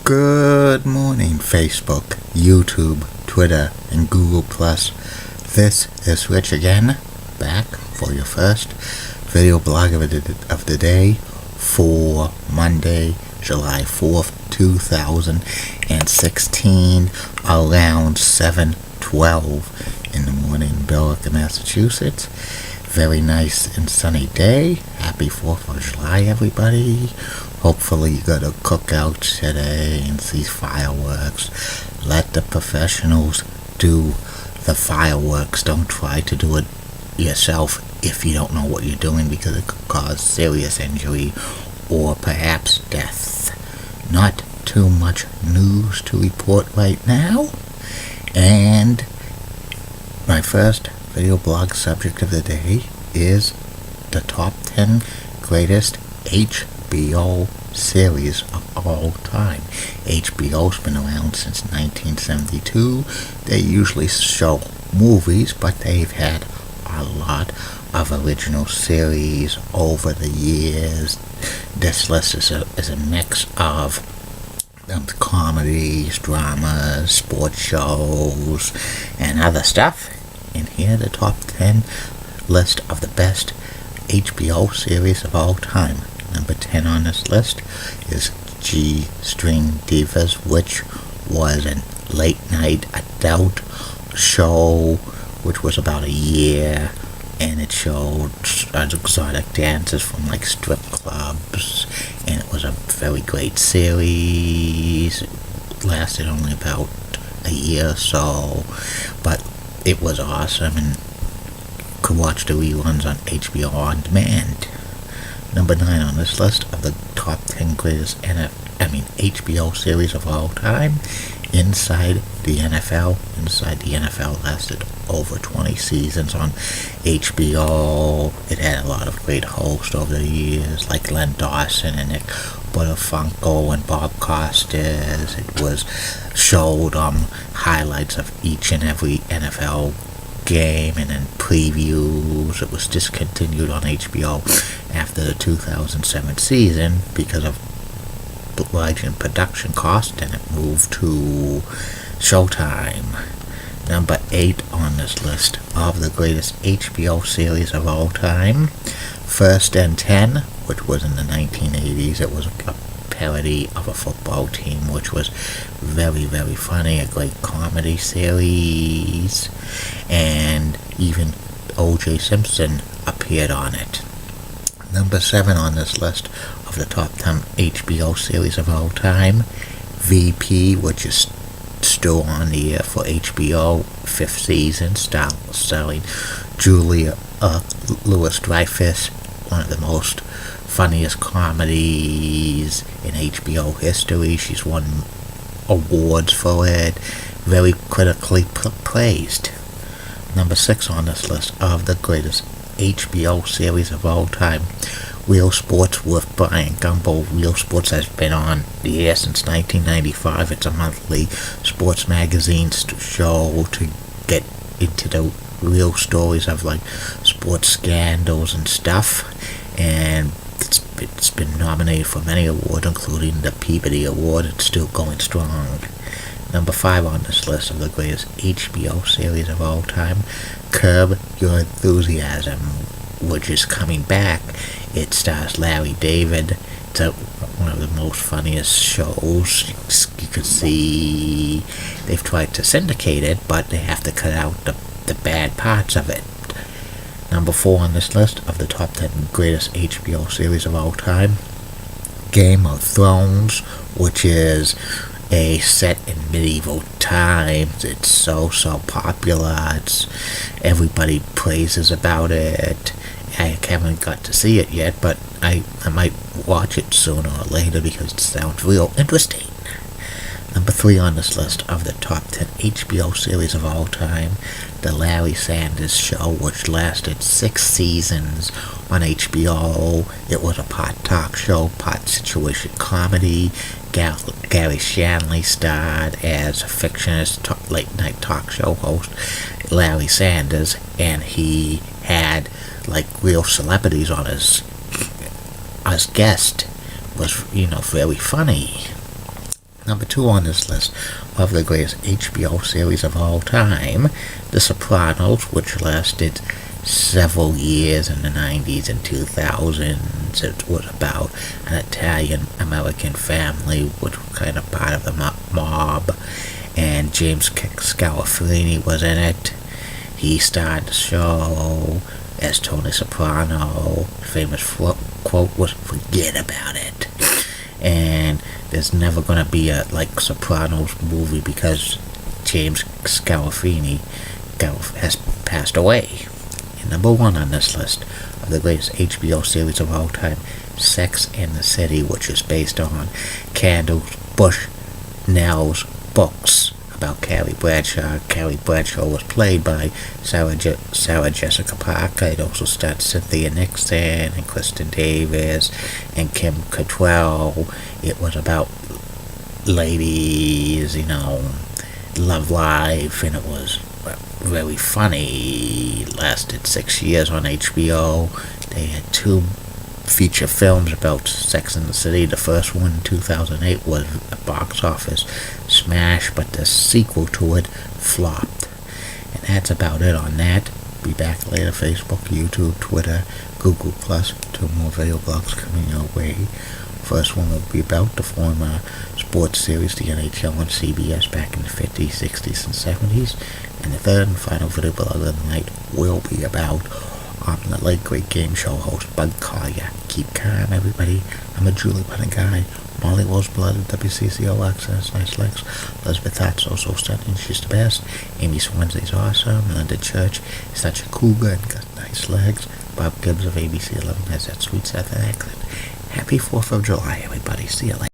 Good morning, Facebook, YouTube, Twitter, and Google+. This is Rich again, back for your first video blog of the day for Monday, July 4th, 2016, around 7:12 in the morning in Billerica, Massachusetts. Very nice and sunny day. Happy 4th of July, everybody. Hopefully you got a cookout today and see fireworks. Let the professionals do the fireworks. Don't try to do it yourself if you don't know what you're doing, because it could cause serious injury or perhaps death. Not too much news to report right now. And my first video blog subject of the day is the top 10 greatest HBO series of all time. HBO's been around since 1972. They usually show movies, but they've had a lot of original series over the years. This list is a mix of comedies, dramas, sports shows, and other stuff. And here the top 10 list of the best HBO series of all time. Number 10 on this list is G-String Divas, which was a late-night adult show, which was about a year, and it showed exotic dancers from like strip clubs, and it was a very great series. It lasted only about a year or so, but it was awesome, and could watch the reruns on HBO On Demand. Number 9 on this list of the top 10 greatest HBO series of all time, Inside the NFL. Inside the NFL lasted over 20 seasons on HBO. It had a lot of great hosts over the years, like Len Dawson and Nick Buttafuoco and Bob Costas. It was showed highlights of each and every NFL game and then previews. It was discontinued on HBO after the 2007 season because of rising production cost, and it moved to Showtime. Number 8 on this list of the greatest HBO series of all time, First and 10, which was in the 1980s. It was a parody of a football team, which was very, very funny, a great comedy series, and even O.J. Simpson appeared on it. Number 7 on this list of the top 10 HBO series of all time, VP, which is still on the air for HBO, 5th season, starring Julia Louis-Dreyfus, one of the most funniest comedies in HBO history. She's won awards for it, very critically praised. Number 6 on this list of the greatest HBO series of all time, Real Sports with Brian Gumbel. Real Sports has been on the air since 1995. It's a monthly sports magazine show to get into the real stories of like sports scandals and stuff, and it's been nominated for many awards, including the Peabody Award. It's still going strong. Number 5 on this list of the greatest HBO series of all time, Curb Your Enthusiasm, which is coming back. It stars Larry David. It's one of the most funniest shows. You can see they've tried to syndicate it, but they have to cut out the bad parts of it. Number 4 on this list of the top 10 greatest HBO series of all time, Game of Thrones, which is a set in medieval times. It's so popular. Everybody praises about it. I haven't got to see it yet, but I might watch it sooner or later because it sounds real interesting. Number 3 on this list of the top 10 HBO series of all time, The Larry Sanders Show, which lasted 6 seasons on HBO. It was a part talk show, part situation comedy. Gary Shanley starred as a fictionist late-night talk show host, Larry Sanders, and he had like real celebrities on as guest. Was very funny. Number 2 on this list of the greatest HBO series of all time, The Sopranos, which lasted several years in the 90s and 2000s. It was about an Italian-American family which was kind of part of the mob, and James Scalafrini was in it. He starred the show as Tony Soprano. His famous quote was, "Forget about it." And there's never going to be a Sopranos movie because James Scalafrini has passed away. And number 1 on this list of the greatest HBO series of all time, Sex and the City, which is based on Candace Bushnell's books about Carrie Bradshaw. Carrie Bradshaw was played by Sarah Jessica Parker. It also starred Cynthia Nixon and Kristen Davis and Kim Cattrall. It was about ladies, love life, and it was very funny. It lasted 6 years on HBO. They had 2 feature films about Sex and the City. The first one in 2008 was a box office smash, but the sequel to it flopped. And that's about it on that. Be back later. Facebook, YouTube, Twitter, Google+. 2 more video blogs coming your way. First one will be about the former sports series, the NHL on CBS back in the 50s, 60s, and 70s. And the third and final video blog of the night will be about the late great game show host Bud Collier. Keep calm, everybody. I'm a Julie Bunny guy. Molly Roseblood at WCCO Access, nice legs. Elizabeth Hart, so stunning, she's the best. Amy Swansea's awesome. Linda Church is such a cougar and got nice legs. Bob Gibbs of ABC 11 has that sweet Southern accent. Happy 4th of July, everybody. See you later.